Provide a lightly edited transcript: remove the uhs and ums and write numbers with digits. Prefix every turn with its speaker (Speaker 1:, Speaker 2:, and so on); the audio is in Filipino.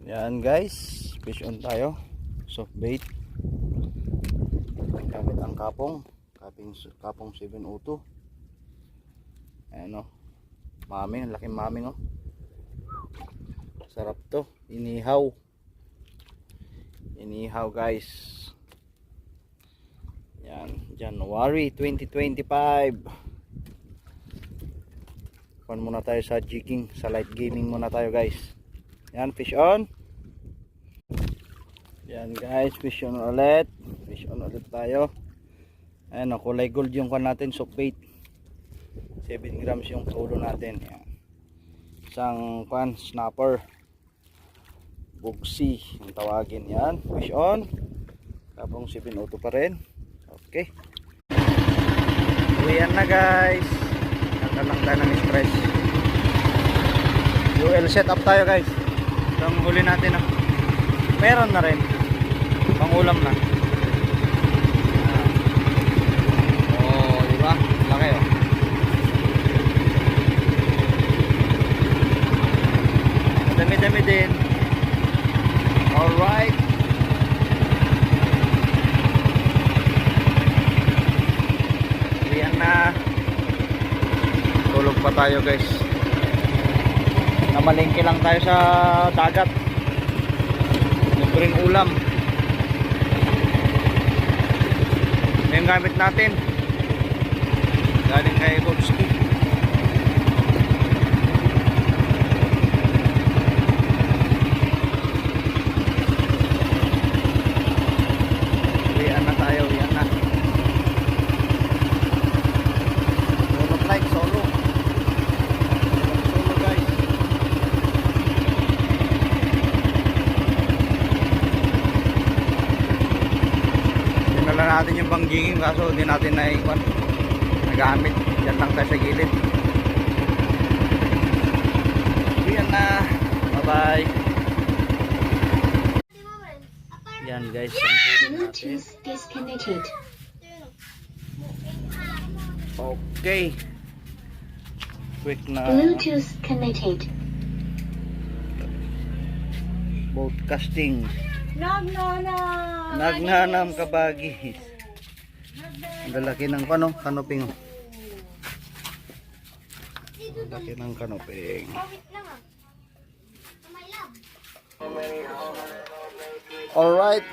Speaker 1: Yan guys, fish on tayo. Soft bait. Gamit ang kapong 702. Ayan o. Maming, laking maming o. Sarap to. Inihaw. Inihaw guys. Yan, January 2025. Kuhan muna tayo sa jigging, sa light gaming muna tayo guys. Yan, fish on. Yan guys, fish on ulit. Fish on ulit tayo. Ayan o, kulay gold yung kuhan natin, soft bait. 7 grams yung tulo natin. Yan. Isang kuhan, snapper. Bugsi, yung tawagin. Yan, fish on. Kapong 702 pa rin. Okay. Uwian na guys. Nagkalang tayo ng stress. UL setup tayo guys. Itong huli natin oh. Meron na rin. Pangulam na. Oh, diba? Laki oh. Dami-dami din. Alright. Uwian na. Tulog pa tayo guys. Namalengke lang tayo sa dagat. Libreng ulam. Yung gamit natin galing kay Bobski. Uwian na tayo, uwian na. Tulog like solo. Solo guys. Dinala natin yung banggingin kaso hindi natin nagamit. Diyan lang tayo sa gilid. Uwian na. Bye bye. Yan guys, ang huli natin.
Speaker 2: Disconnected.
Speaker 1: Okay. Quick na
Speaker 2: Bluetooth connected.
Speaker 1: boat casting.
Speaker 3: Nagnanam.
Speaker 1: Nagnanam kabagis. Ang lalaki ng kanoping. Oh. Ang laki ng kanoping. Alright.